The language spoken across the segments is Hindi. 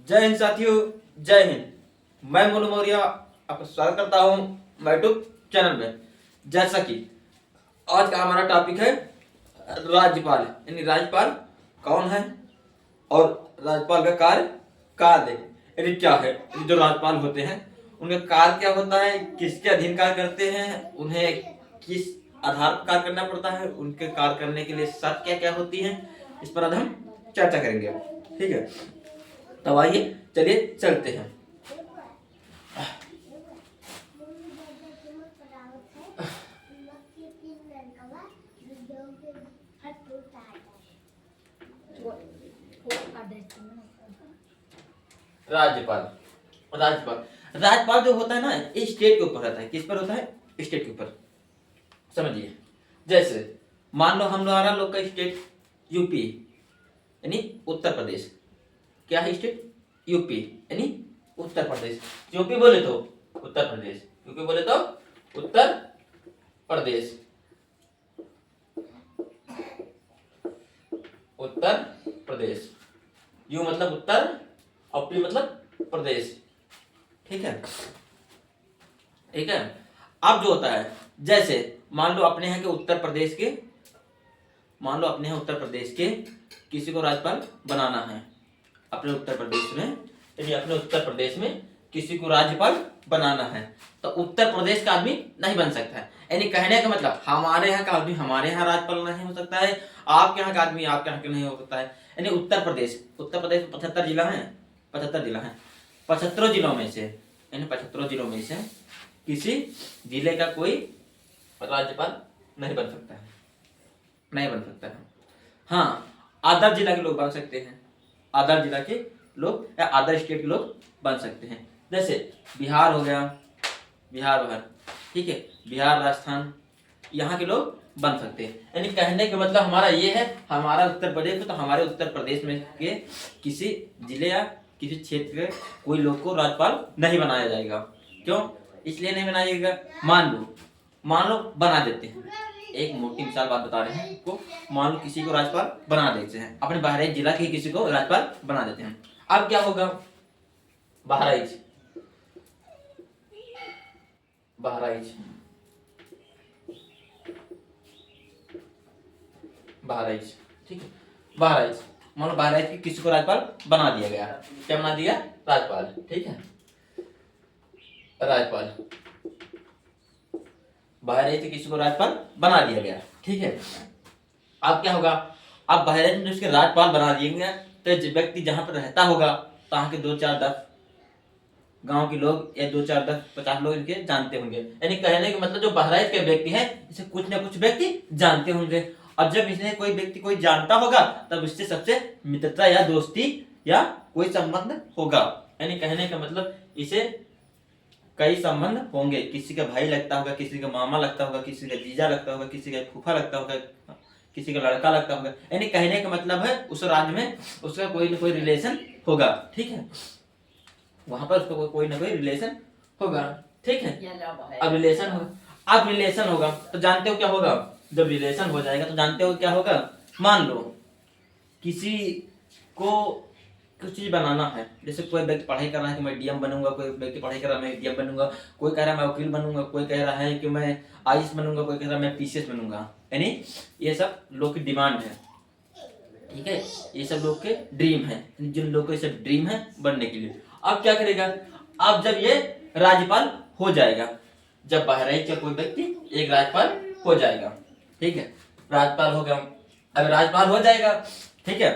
जय हिंद साथियों, जय हिंद। मैं मोनू मौर्य आपका स्वागत करता हूं मेरे यूट्यूब चैनल में। जैसा कि आज का हमारा टॉपिक है राज्यपाल, यानी राज्यपाल कौन है और राज्यपाल का कार्य यानी क्या है। जो राज्यपाल होते हैं उनका कार्य क्या होता है, किसके अधीन कार्य करते हैं, उन्हें किस आधार पर कार्य करना पड़ता है, उनके कार्य करने के लिए शर्त क्या क्या होती है, इस पर आज हम चर्चा करेंगे। ठीक है, तब आइए चलिए चलते हैं। राज्यपाल राज्यपाल राज्यपाल जो होता है ना, ये स्टेट के ऊपर रहता है। किस पर होता है? स्टेट के ऊपर। समझिए, जैसे मान लो हमारा लोग का स्टेट यूपी यानी उत्तर प्रदेश। क्या है स्टेट? यूपी यानी उत्तर प्रदेश। यूपी बोले तो उत्तर प्रदेश, यूपी बोले तो उत्तर प्रदेश। उत्तर प्रदेश, यू मतलब उत्तर और पी मतलब प्रदेश। ठीक है, ठीक है। अब जो होता है, जैसे मान लो अपने यहाँ के उत्तर प्रदेश के, मान लो अपने यहाँ उत्तर प्रदेश के किसी को राज्यपाल बनाना है। अपने उत्तर प्रदेश में, यदि अपने उत्तर प्रदेश में किसी को राज्यपाल बनाना है तो उत्तर प्रदेश का आदमी नहीं बन सकता है। यानी कहने का मतलब हमारे यहाँ का आदमी हमारे यहाँ राज्यपाल नहीं हो सकता है, आपके यहाँ का आदमी आपके यहाँ के नहीं हो सकता है। यानी उत्तर प्रदेश में 75 जिला है, 75 जिला है। 75 जिलों में से, यानी 75 जिलों में से किसी जिले का कोई राज्यपाल नहीं बन सकता है, नहीं बन सकता है। हाँ, अदर जिला के लोग बन सकते हैं, अदर जिला के लोग या अदर स्टेट के लोग बन सकते हैं। जैसे बिहार हो गया, बिहार, ठीक है, बिहार, राजस्थान, यहाँ के लोग बन सकते हैं। यानी कहने का मतलब हमारा ये है, हमारा उत्तर प्रदेश तो हमारे उत्तर प्रदेश में के किसी जिले या किसी क्षेत्र के कोई लोग को राज्यपाल नहीं बनाया जाएगा। क्यों इसलिए नहीं बनाया जाएगा? मान लो बना देते हैं। एक मोटी मिसाल बात बता रहे हैं को, मान लो किसी को राज्यपाल बना देते हैं, अपने बहराइच जिला के किसी को राज्यपाल बना देते हैं। अब क्या होगा? बहराइच, बहराइच, बहराइच, ठीक है, बहराइच, मान लो बहराइच के किसी को राज्यपाल बना दिया गया। क्या बना दिया? राज्यपाल। ठीक है, राज्यपाल, बहराइच के किसी को राज्यपाल बना दिया गया। ठीक है, अब क्या होगा? अब बहराइच में उसके राज्यपाल बना दिए गए तो व्यक्ति जहां पर रहता होगा वहां के 2-4-10 गांव के लोग या 2-4-10-50 लोग इनके जानते होंगे। यानी कहने का मतलब जो बहराइच के व्यक्ति है इसे कुछ ना कुछ व्यक्ति जानते होंगे, और जब इसने कोई व्यक्ति कोई जानता होगा तब इससे सबसे मित्रता या दोस्ती या कोई संबंध होगा। यानी कहने का मतलब इसे कई संबंध होंगे, किसी का भाई लगता होगा, किसी का मामा लगता होगा, किसी का जीजा लगता होगा, किसी का फूफा लगता होगा, किसी का लड़का लगता होगा। यानी कहने का मतलब है उस राज्य में उसका कोई ना कोई रिलेशन होगा। ठीक है, वहां पर उसका कोई ना कोई रिलेशन होगा। ठीक है, अब रिलेशन होगा तो जानते हो क्या होगा? जब रिलेशन हो जाएगा तो जानते हो क्या होगा? मान लो किसी को कुछ चीज बनाना है, जैसे कोई व्यक्ति पढ़ाई कर रहा है कि मैं डीएम बनूंगा, कोई व्यक्ति पढ़ाई कर रहा है मैं डीएम बनूंगा, कोई कह रहा है मैं वकील बनूंगा, कोई कह रहा है कि मैं आईएएस बनूंगा, कोई कह रहा है मैं पीसीएस बनूंगा। यानी ये सब लोग की डिमांड है। ठीक है, ये सब लोग के ड्रीम है, जिन लोग को ये सब ड्रीम है बनने के लिए। अब क्या करेगा? अब जब ये राज्यपाल हो जाएगा, जब बहराइच का कोई व्यक्ति एक राज्यपाल हो जाएगा, ठीक है, राज्यपाल हो गया, अब राज्यपाल हो जाएगा, ठीक है,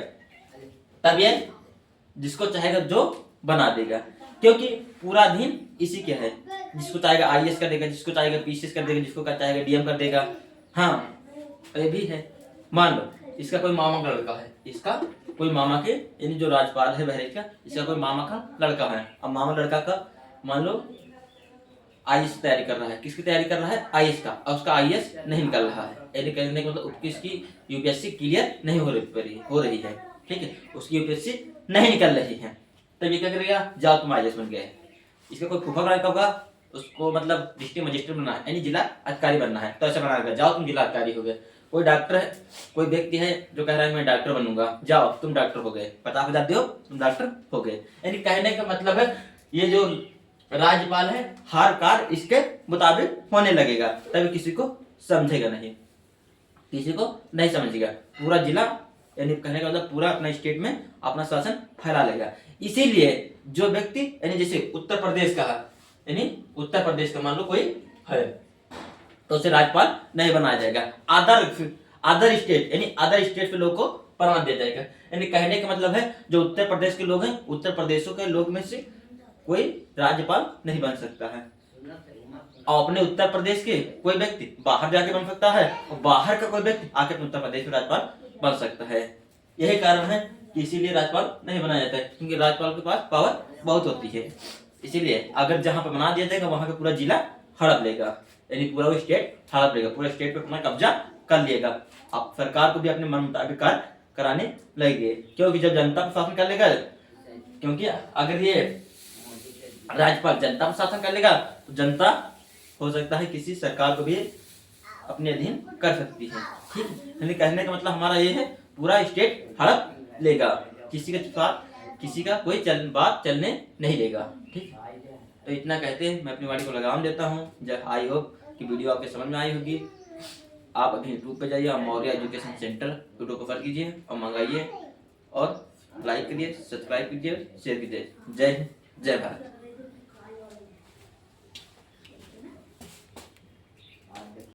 तब ये जिसको चाहेगा जो बना देगा, क्योंकि पूरा अधीन इसी के है। जिसको चाहेगा आईएएस कर देगा, जिसको चाहेगा पीसीएस कर देगा, जिसको चाहेगा डीएम कर देगा। हाँ, ये भी है। मान लो इसका कोई मामा का लड़का है, इसका कोई मामा के, यानी जो राज्यपाल है बहराइच का, इसका कोई मामा का लड़का है। अब मामा लड़का का मान लो आईएएस तैयारी कर रहा है, किसकी तैयारी कर रहा है? आईएएस का, और उसका आईएएस नहीं निकल रहा है, यानी कहने का मतलब उसकी यूपीएससी क्लियर नहीं हो रही है। ठीक है, उसकी यूपीएससी नहीं निकल रही है, तब ये क्या करेगा? जाओ तुम आईएएस बन गए। इसका कोई फूफा लड़का होगा, उसको मतलब डिस्ट्रिक्ट मजिस्ट्रेट बनना है, यानी जिला अधिकारी बनना है, तो ऐसा बनाएगा, जाओ तुम जिला अधिकारी हो गए। कोई डॉक्टर है, कोई व्यक्ति है जो कह रहा है मैं डॉक्टर बनूंगा, जाओ तुम डॉक्टर हो गए, पता बता दो तुम डॉक्टर हो गए। यानी कहने का मतलब है ये जो राज्यपाल है हर कार्य इसके मुताबिक होने लगेगा, तभी किसी को समझेगा नहीं, किसी को नहीं समझेगा। पूरा जिला यानी कहने का मतलब पूरा अपना स्टेट में अपना शासन फैला लेगा। इसीलिए जो व्यक्ति यानी जैसे उत्तर प्रदेश का है, यानी उत्तर प्रदेश का मान लो कोई है तो उसे राज्यपाल नहीं बनाया जाएगा। अदर स्टेट यानी अदर स्टेट के लोग को परमानेंट दिया जाएगा। यानी कहने का मतलब है जो उत्तर प्रदेश के लोग हैं, उत्तर प्रदेशों के लोग में से कोई राज्यपाल नहीं बन सकता है, और अपने उत्तर प्रदेश के कोई व्यक्ति बाहर जाके बन सकता है, और बाहर का कोई व्यक्ति आके अपने उत्तर प्रदेश में राज्यपाल बन सकता है। यही कारण है कि इसीलिए राज्यपाल नहीं बनाया जाता है, क्योंकि राज्यपाल के पास पावर बहुत होती है। इसीलिए अगर जहां पर बना दिया जाएगा वहां का पूरा जिला हड़प लेगा, यानी पूरा वो स्टेट हड़प लेगा, पूरा स्टेट पे अपना कब्जा कर लेगा। अब सरकार को भी अपने मन मुताबिक कार्य कराने लगेंगे, क्योंकि जब जनता पर शासन कर लेगा, क्योंकि अगर ये राज्यपाल जनता पर शासन कर लेगा तो जनता हो सकता है किसी सरकार को भी अपने अधीन कर सकती है। ठीक, यानी कहने का मतलब हमारा ये है पूरा स्टेट हड़प लेगा, किसी के साथ किसी का कोई बात चलने नहीं देगा। ठीक, तो इतना कहते हैं मैं अपनी वाणी को लगाम देता हूँ। जब आई होप कि वीडियो आपके समझ में आई होगी। आप अभी यूट्यूब पे जाइए और मौर्य एजुकेशन सेंटर वीडियो को सर्च कीजिए और मंगाइए, और लाइक करिए, सब्सक्राइब कीजिए, शेयर कीजिए। जय हिंद, जय भारत।